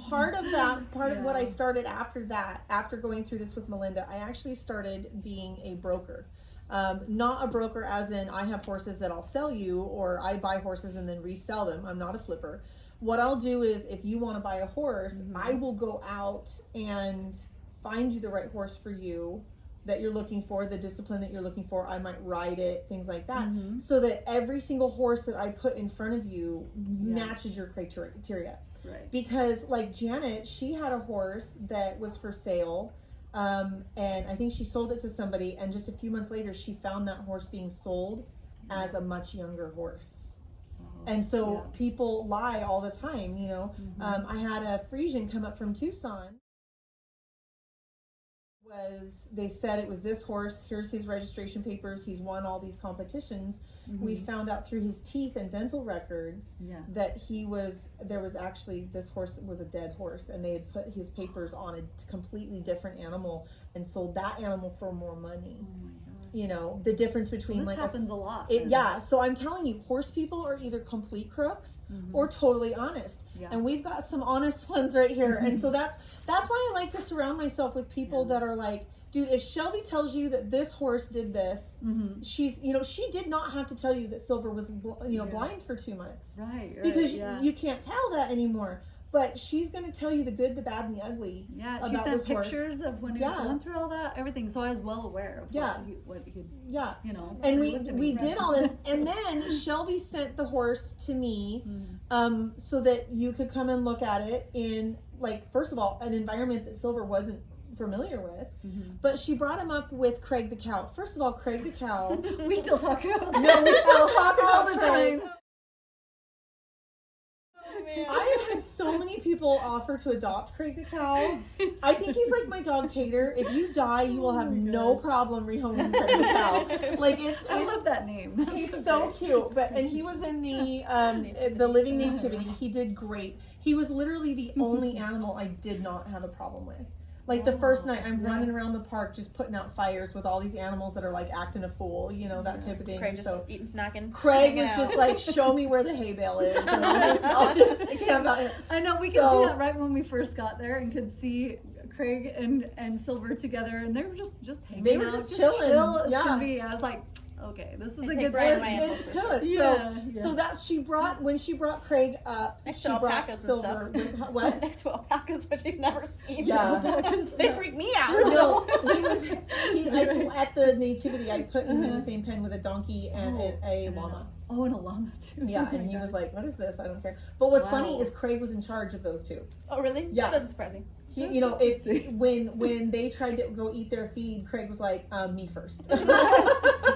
Part of what I started after that, after going through this with Melinda, I actually started being a broker. Not a broker as in I have horses that I'll sell you, or I buy horses and then resell them. I'm not a flipper. What I'll do is, if you want to buy a horse, I will go out and find you the right horse for you that you're looking for, the discipline that you're looking for. I might ride it, things like that, so that every single horse that I put in front of you matches your criteria. Right. Because like Janet, she had a horse that was for sale, and I think she sold it to somebody, and just a few months later she found that horse being sold as a much younger horse. And so people lie all the time, you know. I had a Frisian come up from Tucson. They said it was this horse, here's his registration papers, he's won all these competitions. We found out through his teeth and dental records that there was actually, this horse was a dead horse, and they had put his papers on a completely different animal and sold that animal for more money. You know, the difference between this happens a lot. So I'm telling you, horse people are either complete crooks or totally honest. And we've got some honest ones right here. And so that's why I like to surround myself with people that are like, dude, if Shelby tells you that this horse did this, she's, you know, she did not have to tell you that Silver was, blind for 2 months. Right. Because you can't tell that anymore. But she's going to tell you the good, the bad, and the ugly. She sent pictures of when he was going through all that, everything. So I was well aware of what he could, you know. And we did all this. And then Shelby sent the horse to me so that you could come and look at it in, like, first of all, an environment that Silver wasn't familiar with. But she brought him up with Craig the cow. First of all, Craig the cow. We still talk about that. No, we still talk all about the time. I have had so many people offer to adopt Craig the cow. I think he's like my dog Tater. If you die, you will have no problem rehoming Craig the cow. Like I love that name. He's so cute. And he was in the living nativity. He did great. He was literally the only animal I did not have a problem with. Like the first night, I'm running around the park just putting out fires with all these animals that are like acting a fool, you know, that type of thing. Craig just eating, snacking. Craig was just like, show me where the hay bale is. And I'll just camp out here. I know, we could see that right when we first got there and could see Craig and Silver together, and they were just hanging out. They were just chilling. Chill as can be. I was like, okay, this is a good thing. It's good. So that's when she brought Craig up. Next she to brought alpacas Silver. and stuff. What? Next to alpacas, but she's never seen. Yeah, they freak me out. No, at the nativity, I put him in the same pen with a donkey and a llama. Oh, and a llama too. Yeah, and he was like, "What is this? I don't care." But what's funny is Craig was in charge of those two. Oh, really? Yeah, That doesn't surprise me. When they tried to go eat their feed, Craig was like, "Me first."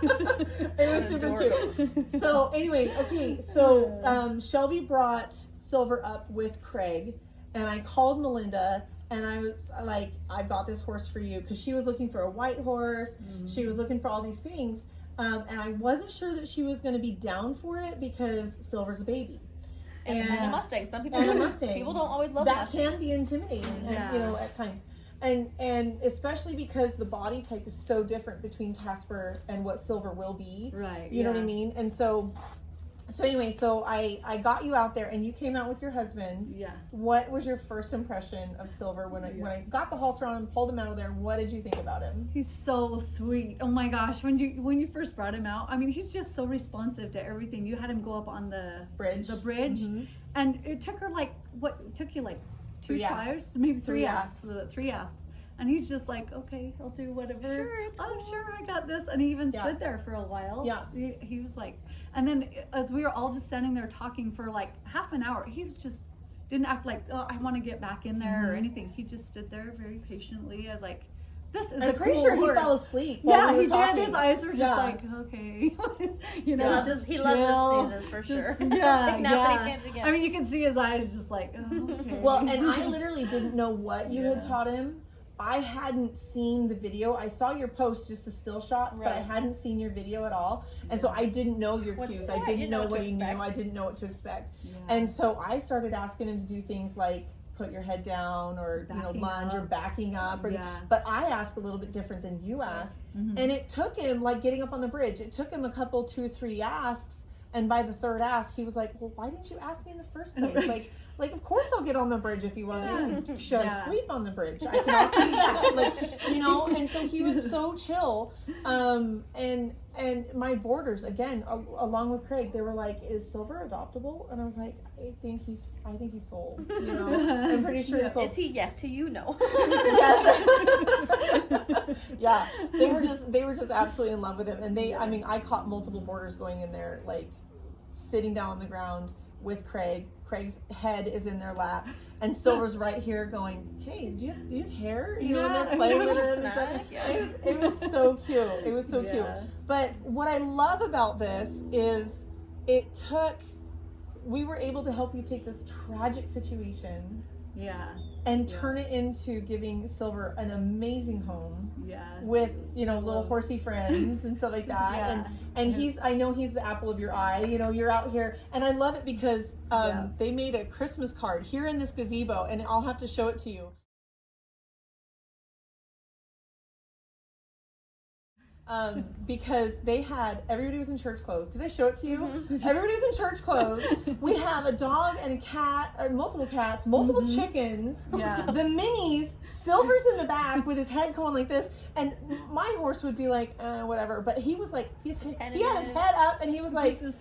It was super cute. So anyway, okay, so Shelby brought Silver up with Craig, and I called Melinda, and I was like, "I've got this horse for you," because she was looking for a white horse. She was looking for all these things, and I wasn't sure that she was going to be down for it because Silver's a baby. And a Mustang. Some people people don't always love that. Mustangs. Can be intimidating, at times. And especially because the body type is so different between Casper and what Silver will be. Right. You know what I mean? And so anyway, I got you out there and you came out with your husband. Yeah. What was your first impression of Silver when I got the halter on and pulled him out of there? What did you think about him? He's so sweet. Oh my gosh. When you first brought him out, I mean, he's just so responsive to everything. You had him go up on the bridge. And it took her took you like 2 tries? Maybe 3 asks. 3 asks. And he's just like, okay, I'll do whatever. Sure, it's cool. Sure, I got this. And he even stood there for a while. Yeah. He was like, and then as we were all just standing there talking for like half an hour, he was just, didn't act like, oh, I want to get back in there or anything. He just stood there very patiently as like, this is I'm pretty sure he fell asleep. Yeah, he did. His eyes were just like, okay. He loves his sneezes for sure. Take any chance again. I mean, you can see his eyes just like, oh, okay. Well, and I literally didn't know what you had taught him. I hadn't seen the video. I saw your post, just the still shots, but I hadn't seen your video at all. And so I didn't know your cues. I didn't know what he knew. I didn't know what to expect. Yeah. And so I started asking him to do things like put your head down or lunge or backing up. But I asked a little bit different than you asked. And it took him, like getting up on the bridge, it took him a couple, 2 or 3 asks And by the third ask, he was like, well, why didn't you ask me in the first place? Like, of course I'll get on the bridge if you want to. Should I sleep on the bridge? I can offer you that. Like, you know, and so he was so chill. And my boarders, again, along with Craig, they were like, is Silver adoptable? And I was like, I think he's sold. You know, I'm pretty sure he's sold. Is he yes to you? No. Yes. Yeah. They were just absolutely in love with him. And I caught multiple boarders going in there, like sitting down on the ground with Craig. Craig's head is in their lap, and Silver's right here going, hey, do you have hair? You know, and they're playing with it. It was so cute. It was so cute. But what I love about this is we were able to help you take this tragic situation and turn it into giving Silver an amazing home with, you know, little horsey friends and stuff like that. And I know he's the apple of your eye. You know, you're out here, and I love it because they made a Christmas card here in this gazebo, and I'll have to show it to you. Because everybody was in church clothes. Did I show it to you? Everybody was in church clothes. We have a dog and a cat, or multiple cats, multiple chickens. The minis, Silver's in the back with his head going like this, and my horse would be like, whatever. But he was like, he had his head up, and he was like, he was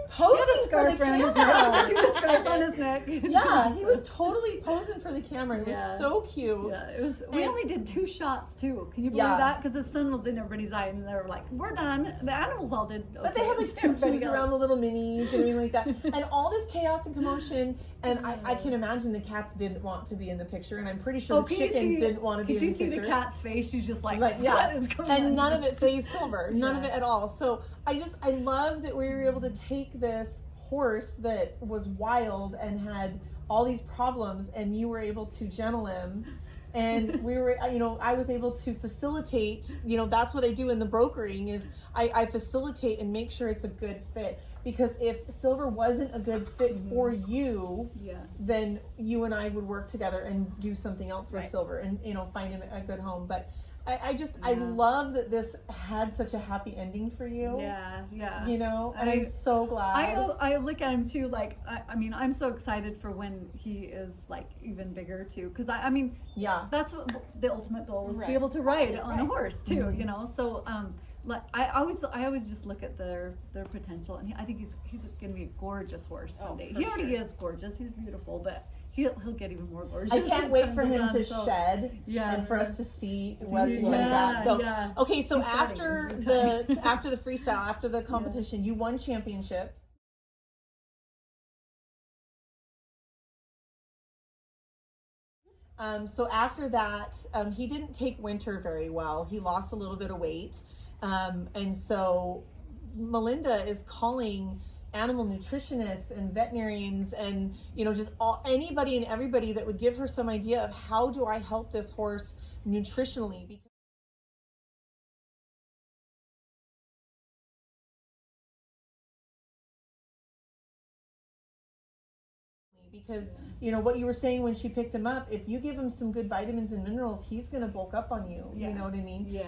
posing for the camera. He had a scarf on his neck. Yeah, he was totally posing for the camera. It was so cute. Yeah, we only did 2 shots too. Can you believe that? Because the sun was in everybody's eye, and they were like, we're done. The animals all did okay. But they had like tutus around the little minis and everything like that. And all this chaos and commotion, and I can imagine the cats didn't want to be in the picture, and I'm pretty sure the chickens didn't want to be in the picture. Did you see the cat's face? She's just like yeah. What is going on? And none of it fazed Silver. None of it at all. So I love that we were able to take this horse that was wild and had all these problems, and you were able to gentle him. And we were, you know, I was able to facilitate, you know, that's what I do in the brokering is I facilitate and make sure it's a good fit. Because if Silver wasn't a good fit for you, then you and I would work together and do something else with Silver and, you know, find him a good home. But I love that this had such a happy ending for you. You know, and I'm so glad. I look at him too, like, I mean, I'm so excited for when he is like even bigger too. Cause I mean, that's what the ultimate goal was to be able to ride on a horse too, you know? So, like, I always just look at their potential, and I think he's going to be a gorgeous horse someday. He already is gorgeous. He's beautiful, but he'll get even more gorgeous. I can't wait for him to shed and for us to see what he's at. So okay, so after the freestyle, after the competition, you won championship. So after that, he didn't take winter very well. He lost a little bit of weight. And so Melinda is calling animal nutritionists and veterinarians and, you know, just anybody and everybody that would give her some idea of how do I help this horse nutritionally. Because, you know, what you were saying when she picked him up, if you give him some good vitamins and minerals, he's going to bulk up on you. You know what I mean?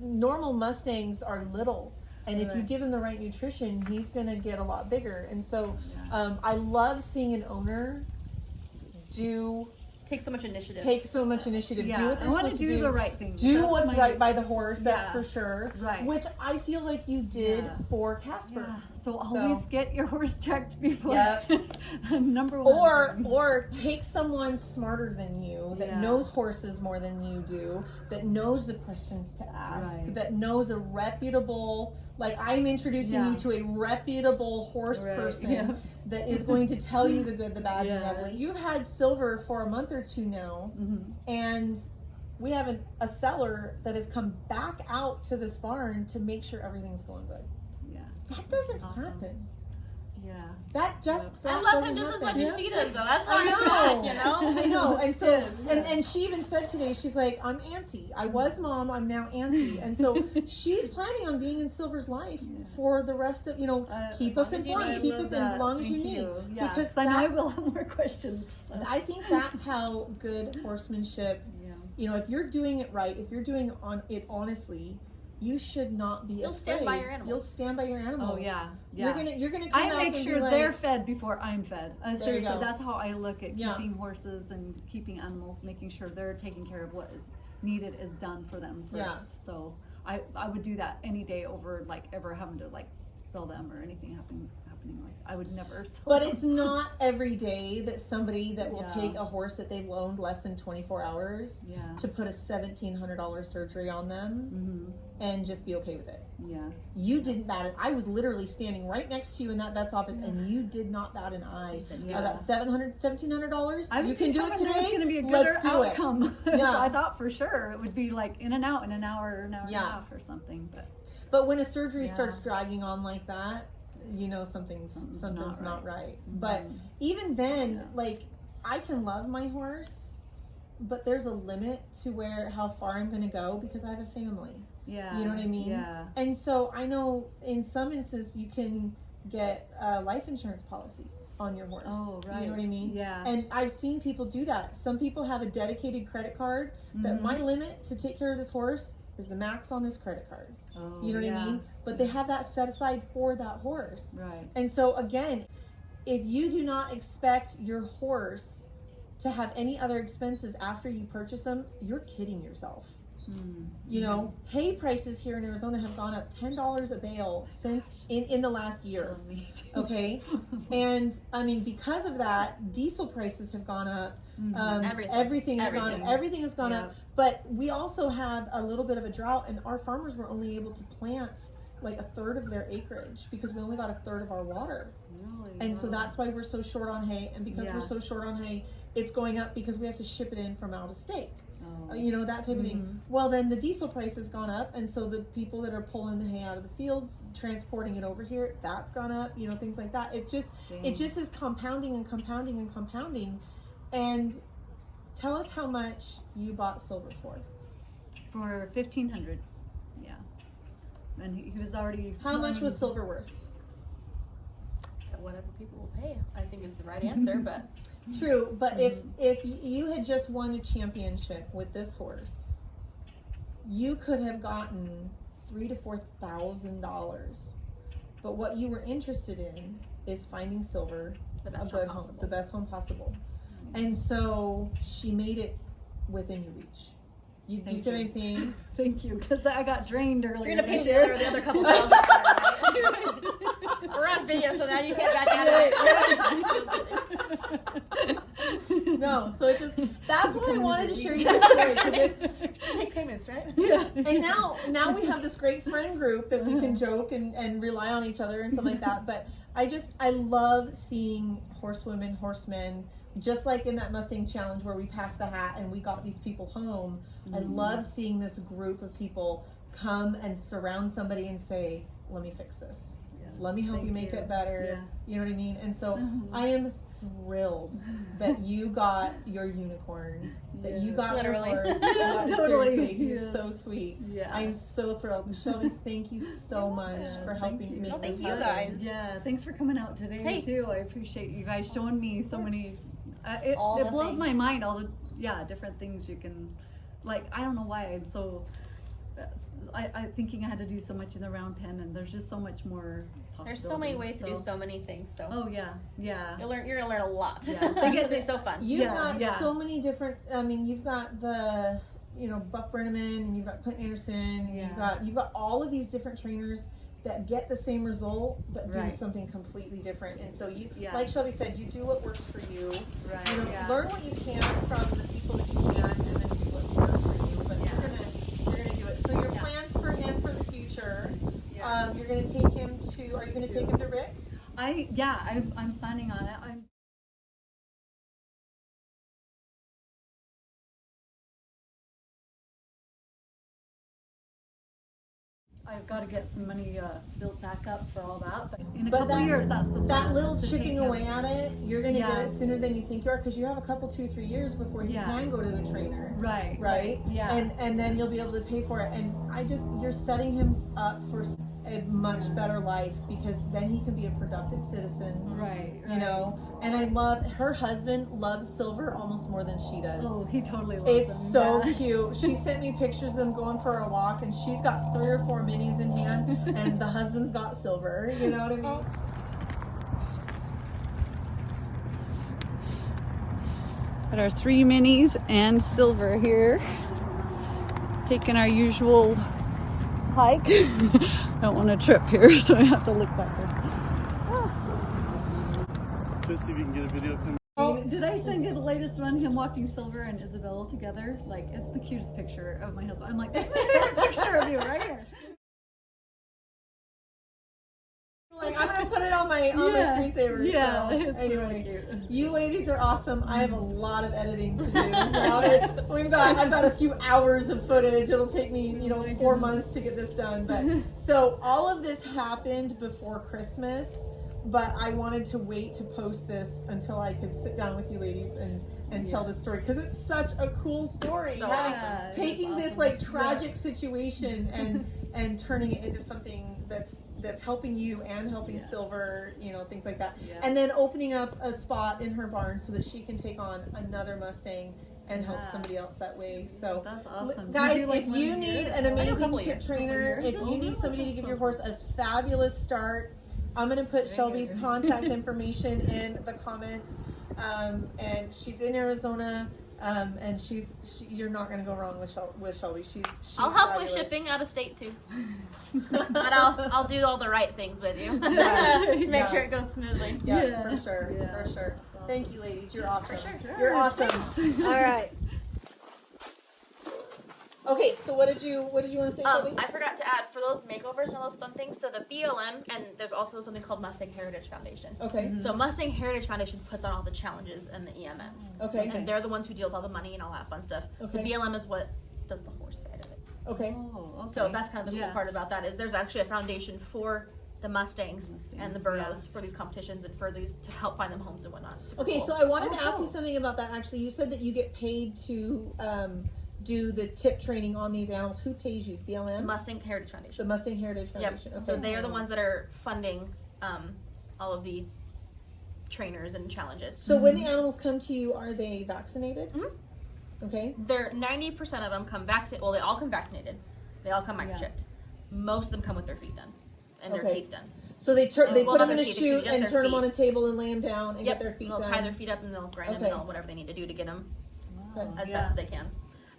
Normal Mustangs are little. And if you give him the right nutrition, he's going to get a lot bigger. And so I love seeing an owner take so much initiative. Do what they're supposed to do. The right thing. Do what's right by the horse, that's for sure. Right. Which I feel like you did for Casper. So always get your horse checked before. Number one. Or take someone smarter than you, that knows horses more than you do, that knows the questions to ask, that knows a reputable, like I'm introducing you to a reputable horse person that is going to tell you the good, the bad, and the ugly. You've had Silver for a month or two now, and we have a seller that has come back out to this barn to make sure everything's going good. That doesn't happen. That just I love him just as much as she does, though. That's why I'm back, you know? I know. And so, and she even said today, she's like, I'm auntie. I was mom, I'm now auntie. And so she's planning on being in Silver's life for the rest of, you know, keep us informed, keep us as long as you need. Because I know I will have more questions. So. I think that's how good horsemanship, you know, if you're doing it right, if you're doing it honestly, you should not be You'll afraid. stand by your animals. You'll stand by your animals. Oh yeah. You're gonna come I back make and sure be like, they're fed before I'm fed. Seriously, go. that's how I look at Yeah. keeping horses and keeping animals, making sure they're taking care of what is needed is done for them first. Yeah. So I would do that any day over like ever having to like sell them or anything happening like I would never sell But them. it's not every day that somebody that will Yeah. take a horse that they've loaned less than 24 hours Yeah. to put a $1,700 surgery on them Mm-hmm. and just be okay with it. Yeah. You didn't bat it. I was literally standing right next to you in that vet's office, and you did not bat an eye Yeah. about $1,700. I was You can do it determined there was today. going to be a Let's good do it. outcome. So Yeah. I thought for sure it would be like in and out in an hour and a Yeah. half or something. But when a surgery Yeah. starts dragging on like that, you know something's not right. Mhm. But even then, like, I can love my horse, but there's a limit to how far I'm going to go because I have a family. Yeah. You know what I mean? Yeah. And so I know in some instances you can get a life insurance policy on your horse. Oh, right. You know what I mean? Yeah. And I've seen people do that. Some people have a dedicated credit card that Mhm. my limit to take care of this horse is the max on this credit card. Oh, You know what I mean? But they have that set aside for that horse. Right. And so again, if you do not expect your horse to have any other expenses after you purchase them, you're kidding yourself. You know, hay prices here in Arizona have gone up $10 a bale since in the last year. Okay, and I mean because of that, diesel prices have gone up. Everything has gone up. But we also have a little bit of a drought, and our farmers were only able to plant like a third of their acreage because we only got a third of our water. Really? And so that's why we're so short on hay. And because we're so short on hay, it's going up because we have to ship it in from out of state. You know, that type of thing. Well, then the diesel price has gone up, and so the people that are pulling the hay out of the fields, transporting it over here, that's gone up. You know, things like that. It just is compounding and compounding and compounding. And tell us how much you bought Silver for. For $1,500. Yeah. And he was already. How much was Silver worth? Whatever people will pay, I think is the right answer. But True, but if you had just won a championship with this horse, you could have gotten $3,000 to $4,000. But what you were interested in is finding Silver the best a good home home, possible. the best home possible. And so she made it within your reach. Do you see what I'm saying? Thank you, because I got drained earlier. You're gonna pay this year. the other couple thousand. Right? We're on video, so now you can't back out of it. No, so it just, that's why I wanted to share you this story. 'Cause Take payments, right? Yeah. and now we have this great friend group that we can joke and rely on each other and stuff like that. But I love seeing horsewomen, horsemen, just like in that Mustang Challenge where we passed the hat and we got these people home. I love seeing this group of people come and surround somebody and say, let me fix this. Let me help you make it better. You know what I mean? And so I am thrilled that you got your unicorn, that you got Literally. your horse. Totally. Seriously, he's so sweet. Yeah. I am so thrilled. Shelby, thank you so much for helping me make Oh, this thank you happen. guys. Yeah, thanks for coming out today Hey. too. I appreciate you guys showing me so many. All It the blows things. my mind all the different things you can, like I don't know why I'm so. I thinking I had to do so much in the round pen, and there's just so much more. There's so many ways to do so many things. So Oh yeah. you're gonna learn a lot. Yeah. It's gonna be so fun. You've got Yeah. so many different. I mean, you've got the, Buck Brenneman, and you've got Clint Anderson, and you've got all of these different trainers that get the same result but do Right. something completely different. And so you, Yeah. like Shelby said, you do what works for you. Right. You know, Yeah. learn what you can from the people that you can, and then do what works for you. But you're gonna do it. So your plans for him for the future. You're gonna take him to. Are you gonna take him to Rick? I'm planning on it. I've got to get some money built back up for all that, but in a couple of years, that's the plan. That little is to chipping take away him. at it, you're gonna get it sooner than you think you are, because you have a couple, 2-3 years before you can go to a trainer. Right. Yeah. And then you'll be able to pay for it. And you're setting him up for a a much better life, because then he can be a productive citizen. Right. You know, and I love, her husband loves Silver almost more than she does. Oh, he totally loves It's him. so cute. She sent me pictures of them going for a walk, and she's got 3 or 4 minis in hand, and the husband's got Silver. You know what I mean? Got our 3 minis and Silver here, taking our usual hike. Don't want to trip here, so I have to look backward. Just see if you can get a video of him. Oh, did I send you the latest one? Him walking Silver and Isabella together. Like, it's the cutest picture of my husband. I'm like, that's my favorite picture of you right here. Like, I'm gonna put it on my screensaver. Yeah, So, it's anyway, really cute. you ladies are awesome. I have a lot of editing to do. Now I've got a few hours of footage. It'll take me, 4 months to get this done. But so all of this happened before Christmas, but I wanted to wait to post this until I could sit down with you ladies and tell this story, because it's such a cool story. So Taking this like tragic situation and turning it into something that's helping you and helping Silver, things like that. Yeah. And then opening up a spot in her barn so that she can take on another Mustang and help somebody else that way. So that's awesome. Guys, if you need an amazing tip trainer, if you need somebody to give your horse a fabulous start, I'm going to put Shelby's contact information in the comments. And she's in Arizona. And you're not going to go wrong with Shelby. She's I'll help fabulous. with shipping out of state too. But I'll do all the right things with you. Yeah. Make sure it goes smoothly. Yeah, for sure. Yeah. For sure. Thank you, ladies. You're awesome. sure. You're awesome. All right. Okay, so what did you want to say, Shelby? I forgot to add, for those makeovers and all those fun things, so the BLM, and there's also something called Mustang Heritage Foundation. Okay. So Mustang Heritage Foundation puts on all the challenges and the EMMs. Okay. And they're the ones who deal with all the money and all that fun stuff. Okay. The BLM is what does the horse side of it. Okay. Oh, okay. So that's kind of the cool part about that, is there's actually a foundation for the Mustangs and the Burros for these competitions and for these, to help find them homes and whatnot. Super Okay, cool. so I wanted to ask you something about that. Actually, you said that you get paid to do the tip training on these animals. Who pays you? BLM? Mustang Heritage Foundation. The Mustang Heritage Foundation. Yep. Okay. So they are the ones that are funding all of the trainers and challenges. So when the animals come to you, are they vaccinated? Mm-hmm. Okay. They're 90% of them come vaccinated. Well, they all come vaccinated. They all come microchipped. Most of them come with their feet done and their teeth done. So they put well, them not in a their feet, chute just and their turn them feet. on a table and lay them down and Yep. get their feet They'll done. tie their feet up and they'll grind them and they'll whatever they need to do to get them as best as they can.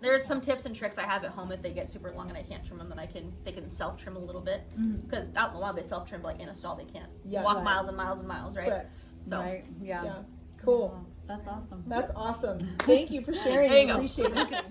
There's some tips and tricks I have at home if they get super long and I can't trim them, then they can self trim a little bit, because out in the wild they self trim, like in a stall they can't walk miles and miles and miles, right? Correct. So Yeah. Cool. That's awesome. That's awesome. Thank you for sharing. There you go. Appreciate it.